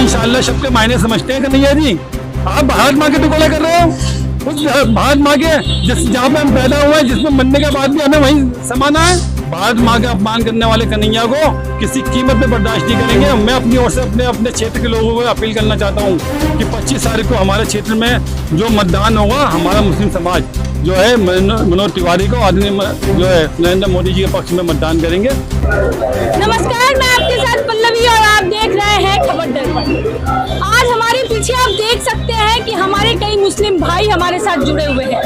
इंशाल्लाह सबके मायने समझते हैं कन्हैया जी। आप भारत माँ के टुकड़े कर रहे हो, उस भारत माँ के जिस जहाँ पे हम पैदा हुए हैं, जिसमें मरने के बाद भी हमें वहीं समाना है। भारत माँ का अपमान करने वाले कन्हैया को किसी कीमत पे बर्दाश्त नहीं करेंगे। मैं अपनी ओर से अपने क्षेत्र के लोगों को अपील करना चाहता हूँ कि 25 तारीख को हमारे क्षेत्र में जो मतदान होगा, हमारा मुस्लिम समाज जो है मनोज तिवारी को आदरणीय जो है नरेंद्र मोदी जी के पक्ष में मतदान करेंगे। नमस्कार, मैं आपके साथ पल्लवी और आप देख रहे हैं खबर दर्पण। आज हमारे पीछे आप देख सकते हैं कि हमारे कई मुस्लिम भाई हमारे साथ जुड़े हुए हैं।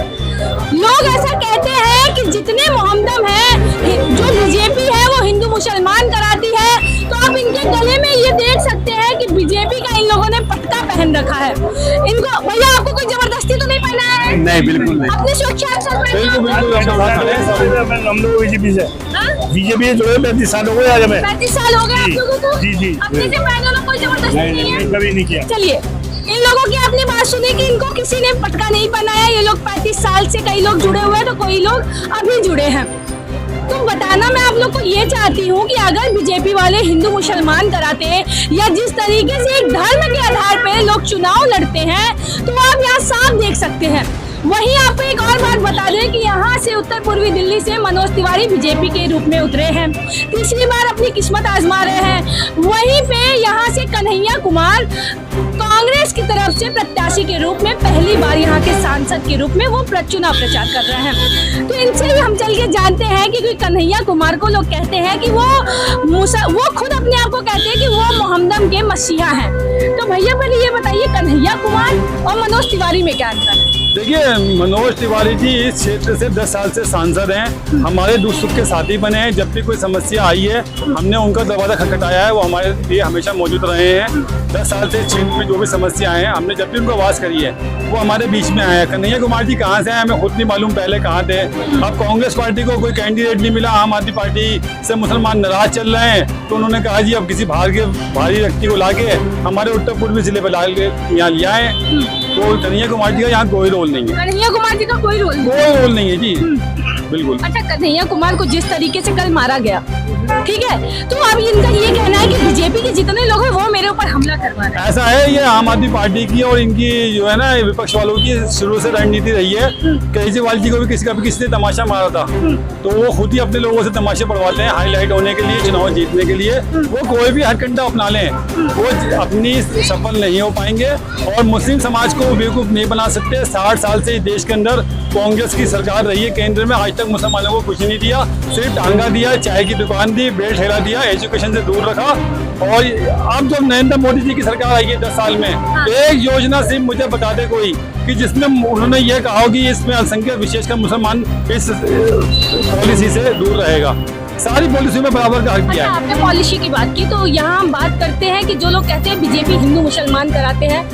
लोग ऐसा कहते हैं कि जितने मोहम्मदम हैं, जो बीजेपी है वो हिंदू मुसलमान कराती है। तो आप इनके गले में ये देख सकते हैं कि बीजेपी का इन लोगों ने पटका पहन रखा है। इनको भैया आपको कोई जबरदस्ती तो नहीं पहना है? नहीं, बिल्कुल नहीं। अपने स्वेच्छा से हम लोग बीजेपी से बीजेपी जो है 35 साल हो गए आज हमें। 35 साल हो गए आप लोगों को? जी जी। अपने से पहले लोग कोई जबरदस्ती नहीं है? कभी नहीं किया। चलिए, इन लोगों की अपनी बात सुनी कि इनको किसी ने पटका नहीं पहनाया। ये लोग 35 साल से कई लोग जुड़े हुए हैं, तो कोई लोग अभी जुड़े हैं। तो बताना मैं आप लोग को ये चाहती हूँ कि अगर बीजेपी वाले हिंदू मुसलमान कराते हैं या जिस तरीके से एक धर्म के आधार पे लोग चुनाव लड़ते हैं, तो आप यहाँ साफ देख सकते हैं। वहीं आपको एक और बात बता दें कि यहाँ से उत्तर पूर्वी दिल्ली से मनोज तिवारी बीजेपी के रूप में उतरे हैं, तीसरी बार अपनी किस्मत आजमा रहे हैं। वहीं पे यहाँ से कन्हैया कुमार कांग्रेस की तरफ से प्रत्याशी के रूप में पहली बार यहाँ के सांसद के रूप में वो चुनाव प्रचार कर रहे हैं। तो इनसे भी हम चल के जानते हैं कि कन्हैया कुमार को लोग कहते हैं कि वो खुद अपने आप को कहते हैं कि वो मोहम्मदम के मसीहा हैं। तो भैया पहले ये बताइए, कन्हैया कुमार और मनोज तिवारी में क्या अंतर है? देखिए, मनोज तिवारी जी इस क्षेत्र से 10 साल से सांसद हैं, हमारे दुख सुख के साथी बने हैं। जब भी कोई समस्या आई है, हमने उनका दरवाजा खटखटाया है, वो हमारे लिए हमेशा मौजूद रहे हैं। 10 साल से क्षेत्र में जो भी समस्या है, हमने जब भी उनको आवाज़ करी है, वो हमारे बीच में आए हैं। कन्हैया कुमार जी कहाँ से आए हमें खुद नहीं मालूम पहले कहाँ थे। अब कांग्रेस पार्टी को कोई कैंडिडेट नहीं मिला, आम आदमी पार्टी से मुसलमान नाराज चल रहे हैं, तो उन्होंने कहा जी अब किसी भारी व्यक्ति को ला के हमारे उत्तर पूर्वी जिले पर यहाँ लिया है। तो कन्हैया कुमार जी का यहाँ कोई रोल नहीं है। कन्हैया कुमार जी का कोई रोल नहीं है जी, बिल्कुल। अच्छा, कन्हैया कुमार को जिस तरीके से कल मारा गया, ठीक है, तो अब इनका ये कहना है कि बीजेपी के जितने लोग हैं वो मेरे ऊपर हमला करवा रहे हैं। ऐसा है, ये आम आदमी पार्टी की और इनकी जो है ना विपक्ष वालों की शुरू से रणनीति रही है। केजरीवाल जी को भी किसी ने तमाशा मारा था, तो वो खुद ही अपने लोगों से तमाशे पड़वाते हैं हाईलाइट होने के लिए, चुनाव जीतने के लिए। वो कोई भी हरकंडा अपना लें, वो अपनी सफल नहीं हो पाएंगे और मुस्लिम समाज को बेवकूफ नहीं बना सकते। 60 साल से देश के अंदर कांग्रेस की सरकार रही है केंद्र में, आज तक मुसलमानों को कुछ नहीं दिया, सिर्फ टांगा दिया, चाय की दुकान दी, बेल ठेला दिया, एजुकेशन से दूर रखा। और अब जब नरेंद्र मोदी जी की सरकार आई है 10 साल में, एक योजना सिर्फ मुझे बता दे कोई कि जिसमें उन्होंने ये कहा हो कि इसमें अल्पसंख्यक विशेषकर मुसलमान इस पॉलिसी से दूर रहेगा। सारी पॉलिसी में बराबर का हक दिया है। आपने पॉलिसी की बात की, तो यहाँ हम बात करते हैं कि जो लोग कहते हैं बीजेपी हिंदू मुसलमान कराते हैं,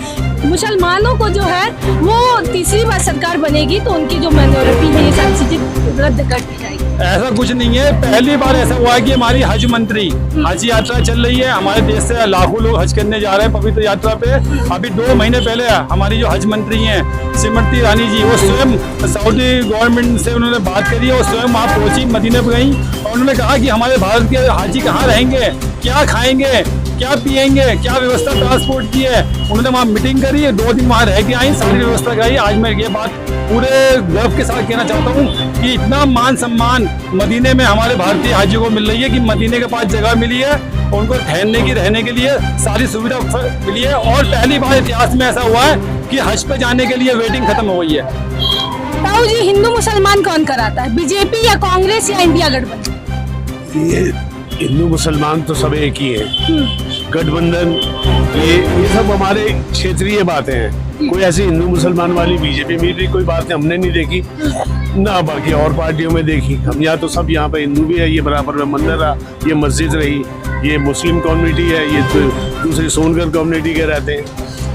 मुसलमानों को जो है वो तीसरी बार सरकार बनेगी तो उनकी जो माइनॉरिटी है ये सब चीजें रद्द कर दी जाएगी। ऐसा कुछ नहीं है, पहली बार ऐसा हुआ है कि हमारी हज मंत्री हज यात्रा चल रही है, हमारे देश से लाखों लोग हज करने जा रहे हैं पवित्र यात्रा पे। अभी 2 महीने पहले हमारी जो हज मंत्री हैं श्रीमती ईरानी जी, वो स्वयं सऊदी गवर्नमेंट से उन्होंने बात करी और स्वयं वहाँ पहुंची, मदीने पर गई और उन्होंने कहा कि हमारे भारत के हाजी कहाँ रहेंगे, क्या खाएंगे, क्या पिएंगे, क्या व्यवस्था ट्रांसपोर्ट की है। उन्होंने वहाँ मीटिंग करी, 2 दिन वहाँ रह के आई, सारी व्यवस्था कराई। आज मैं ये बात पूरे गर्व के साथ कहना चाहता हूँ कि इतना मान सम्मान मदीने में हमारे भारतीय हाजियों को मिल रही है कि मदीने के पास जगह मिली है, उनको ठहरने की रहने के लिए सारी सुविधा मिली है। और पहली बार इतिहास में ऐसा हुआ है कि हज पे जाने के लिए वेटिंग खत्म हो गई है। ताऊ जी, हिंदू मुसलमान कौन कराता है, बीजेपी या कांग्रेस या इंडिया गठबंधन? ये हिंदू मुसलमान तो सब एक ही है, गठबंधन ये सब हमारे क्षेत्रीय बातें हैं। कोई ऐसी हिंदू मुसलमान वाली बीजेपी में भी कोई बात हमने नहीं देखी ना बाकी और पार्टियों में देखी। हम यहाँ तो सब यहाँ पे हिंदू भी है, ये बराबर में मंदिर रहा, ये मस्जिद रही, ये मुस्लिम कम्युनिटी है, ये तो दूसरी सोनकर कम्युनिटी के रहते हैं,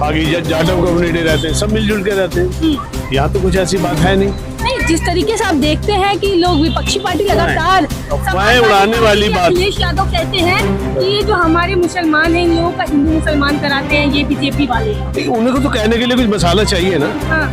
आगे जाटव कम्युनिटी रहते हैं, सब मिलजुल के रहते हैं। यहाँ तो कुछ ऐसी बात है नहीं। जिस तरीके से आप देखते हैं कि लोग विपक्षी पार्टी लगातार अफवाहें उड़ाने वाली बात। अखिलेश यादव कहते हैं कि ये जो हमारे मुसलमान हैं, इन लोगों का हिंदू मुसलमान कराते हैं ये बीजेपी वाले। उनको तो कहने के लिए कुछ मसाला चाहिए ना। हाँ।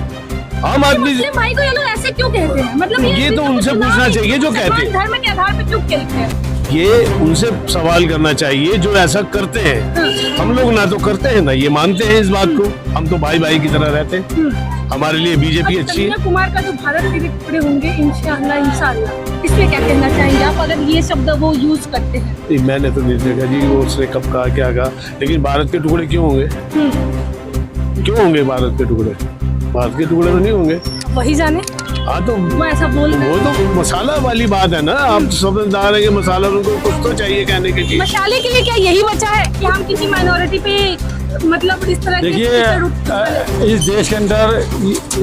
आम आदमी भाई को ये लोग ऐसे क्यों कहते हैं, मतलब ये तो उनसे पूछना चाहिए जो कहते हैं। धर्म के आधार पर क्यों कहते हैं? ये उनसे सवाल करना चाहिए जो ऐसा करते हैं। हम लोग ना तो करते हैं ना ये मानते हैं इस बात को, हम तो भाई भाई की तरह रहते हैं। हमारे लिए बीजेपी अच्छी है। कन्हैया कुमार का जो भारत के टुकड़े होंगे इंशाअल्लाह इंशाअल्लाह, इसमें क्या कहना चाहेंगे आप अगर ये शब्द वो यूज करते हैं? नहीं, मैंने तो नहीं देखा जी वो उसने कब कहा क्या कहा, लेकिन भारत के टुकड़े क्यों होंगे? क्यों होंगे भारत के टुकड़े? भारत के टुकड़े तो नहीं होंगे। वही जाने। हाँ तो वो ऐसा बोल रहे वो हैं। तो मसाला वाली बात है ना, आप तो समझदार है कि मसाला उनको कुछ तो चाहिए कहने के लिए। मसाले के लिए क्या यही बचा है कि हम किसी माइनॉरिटी पे मतलब इस तरह के देखिए इस देश के अंदर,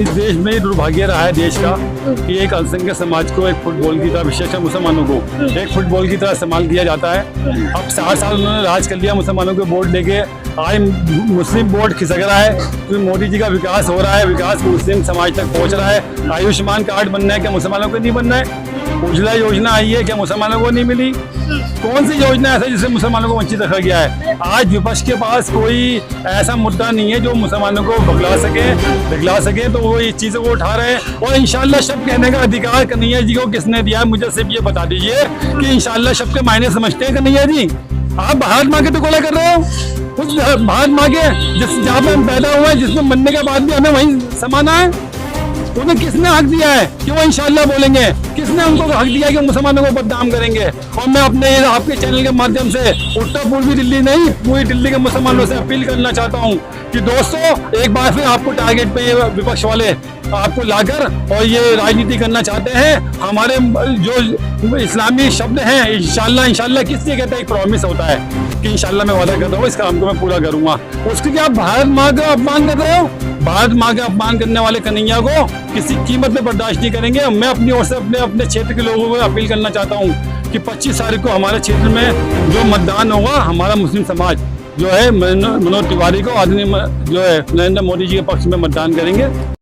इस देश में दुर्भाग्य रहा है देश का कि एक अल्पसंख्यक समाज को एक फुटबॉल की तरह, विशेषकर मुसलमानों को एक फुटबॉल की तरह इस्तेमाल किया जाता है। अब 4 साल उन्होंने राज कर लिया मुसलमानों के वोट लेके, आज मुस्लिम वोट खिसक रहा है तो मोदी जी का विकास हो रहा है, विकास मुस्लिम समाज तक पहुंच रहा है। आयुष्मान कार्ड बनना है, क्या मुसलमानों को नहीं बनना है? उज्ज्वला योजना आई है, क्या मुसलमानों को नहीं मिली? कौन सी योजना ऐसा जिससे मुसलमानों को वंचित रखा गया है? आज विपक्ष के पास कोई ऐसा मुद्दा नहीं है जो मुसलमानों को दिखला सके, तो वो इस चीज़ों को उठा रहे हैं। और इंशाल्लाह शब्द कहने का अधिकार कन्हैया जी को किसने दिया है? मुझे सिर्फ ये बता दीजिए कि इंशाल्लाह शब्द के मायने समझते हैं कन्हैया जी? आप भारत माँ के टुकड़े कर रहे हो, कुछ भारत माँ के जहाँ पे हम पैदा हुए हैं, जिसमें मरने के बाद भी हमें वहीं समाना है। उन्हें किसने हक दिया है कि वो इंशाल्लाह बोलेंगे? किसने उनको हक दिया है कि मुसलमानों को बदनाम करेंगे? और मैं अपने आपके चैनल के माध्यम से उत्तर पूर्वी दिल्ली नहीं, पूरी दिल्ली के मुसलमानों से अपील करना चाहता हूँ कि दोस्तों एक बार फिर आपको टारगेट पे विपक्ष वाले आपको लाकर और ये राजनीति करना चाहते हैं। हमारे जो इस्लामी शब्द हैं इंशाल्लाह किससे कहता है? एक प्रॉमिस होता है कि इंशाल्लाह मैं वादा करता हूँ इस काम को मैं पूरा करूंगा। उसके लिए आप भारत माँ का अपमान कर रहे हो। भारत माँ का अपमान करने वाले कन्हैया को किसी कीमत में बर्दाश्त नहीं करेंगे। मैं अपनी ओर से अपने क्षेत्र के लोगों को अपील करना चाहता हूँ कि 25 तारीख को हमारे क्षेत्र में जो मतदान होगा, हमारा मुस्लिम समाज जो है मनोज तिवारी को आदरणीय जो है नरेंद्र मोदी जी के पक्ष में मतदान करेंगे।